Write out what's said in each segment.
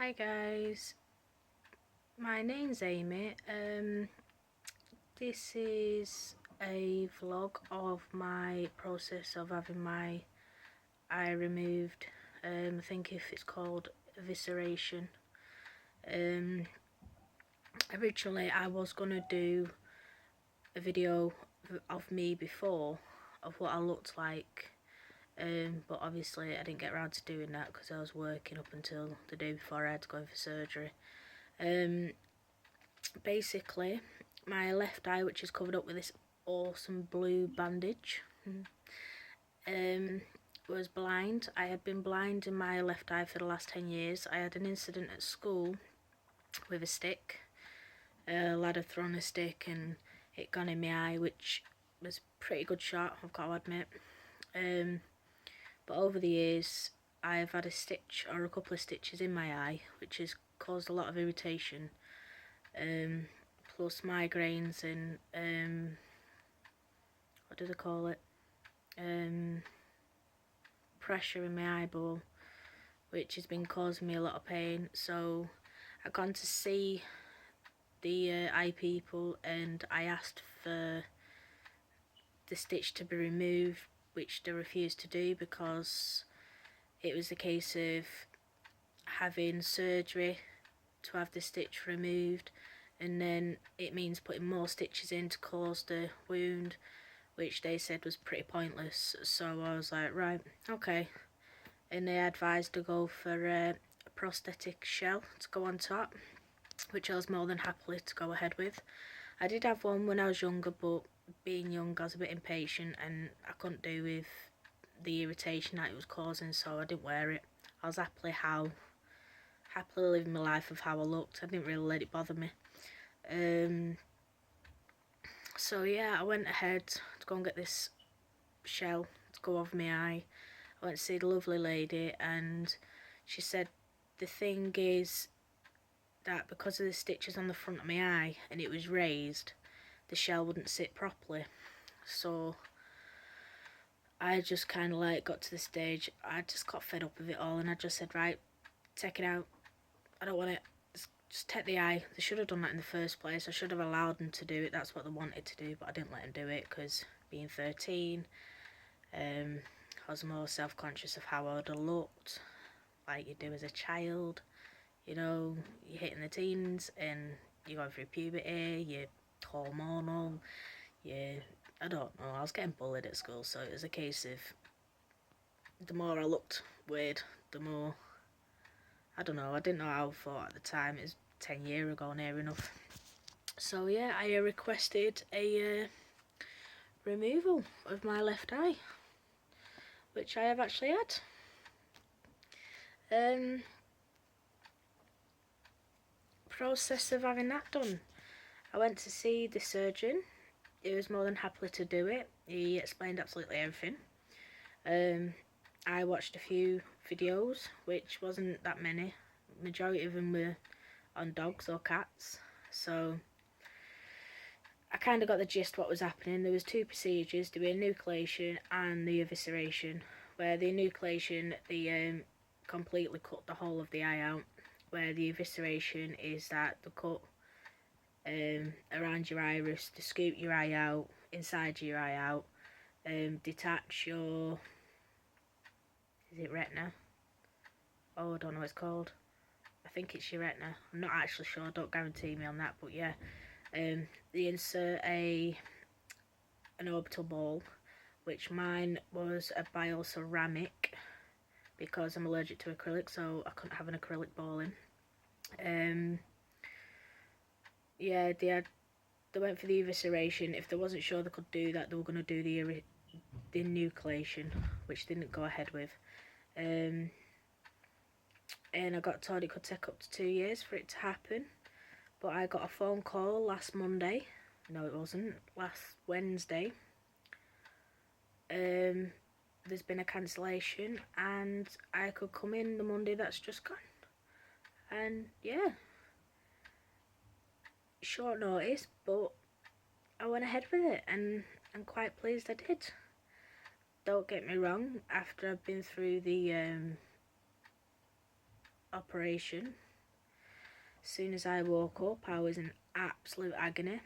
Hi guys, my name's Amy. This is a vlog of my process of having my eye removed. I think if it's called evisceration. Originally I was gonna do a video of me before, of what I looked like, but obviously I didn't get around to doing that because I was working up until the day before I had to go in for surgery. Basically, my left eye, which is covered up with this awesome blue bandage, was blind. I had been blind in my left eye for the last 10 years. I had an incident at school with a stick. A lad had thrown a stick and it gone in my eye, which was a pretty good shot, I've got to admit. But over the years, I've had a stitch or a couple of stitches in my eye, which has caused a lot of irritation. Plus migraines and what do they call it? Pressure in my eyeball, which has been causing me a lot of pain. So I've gone to see the eye people and I asked for the stitch to be removed, which they refused to do because it was a case of having surgery to have the stitch removed, and then it means putting more stitches in to close the wound, which they said was pretty pointless. So I was like, right, okay. And they advised to go for a prosthetic shell to go on top, which I was more than happily to go ahead with. I did have one when I was younger, but being young I was a bit impatient and I couldn't do with the irritation that it was causing, so I didn't wear it. I was happily living my life of how I looked. I didn't really let it bother me. So yeah, I went ahead to go and get this shell to go over my eye. I went to see the lovely lady and she said the thing is that because of the stitches on the front of my eye and it was raised, the shell wouldn't sit properly. So I just kind of like got to the stage, I just got fed up with it all and I just said, right, take it out. I don't want it. Just take the eye. They should have done that in the first place. I should have allowed them to do it. That's what they wanted to do, but I didn't let them do it because being 13, I was more self-conscious of how I would have looked, like you do as a child. You know, you're hitting the teens and you're going through puberty, you're hormonal, I don't know, I was getting bullied at school, so it was a case of the more I looked weird, the more, I don't know, I didn't know how I thought at the time. It was 10 years ago, near enough. So yeah, I requested a removal of my left eye, which I have actually had. Process of having that done. I went to see the surgeon. He was more than happy to do it. He explained absolutely everything. I watched a few videos, which wasn't that many. Majority of them were on dogs or cats. So I kind of got the gist what was happening. There was two procedures. There were enucleation and the evisceration. Where the enucleation, they completely cut the whole of the eye out. Where the evisceration is that they cut around your iris, to scoop your eye out, inside your eye out, detach your, is it retina? Oh, I don't know what it's called. I think it's your retina. I'm not actually sure, don't guarantee me on that, but yeah. They insert an orbital ball, which mine was a bioceramic because I'm allergic to acrylic, so I couldn't have an acrylic ball in. Yeah, they went for the evisceration. If they wasn't sure they could do that, they were going to do the enucleation, which they didn't go ahead with. And I got told it could take up to 2 years for it to happen. But I got a phone call last Monday. No, it wasn't. Last Wednesday. There's been a cancellation and I could come in the Monday that's just gone. And yeah, short notice, but I went ahead with it and I'm quite pleased I did. Don't get me wrong, after I've been through the operation, As soon as I woke up, I was in absolute agony.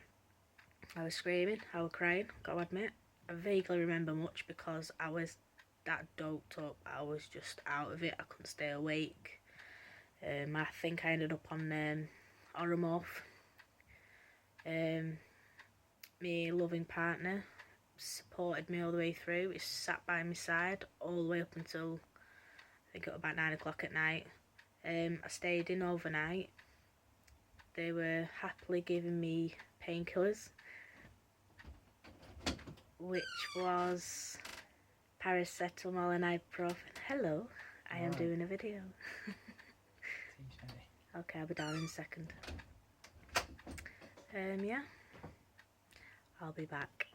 I was screaming, I was crying, gotta admit. I vaguely remember much because I was that doped up. I was just out of it. I couldn't stay awake. I think I ended up on Oromorph. My loving partner supported me all the way through. He sat by my side all the way up until I think it was about 9 o'clock at night. I stayed in overnight. They were happily giving me painkillers, which was paracetamol and ibuprofen. Hello, I am doing a video. Okay, I'll be down in a second. Yeah, I'll be back.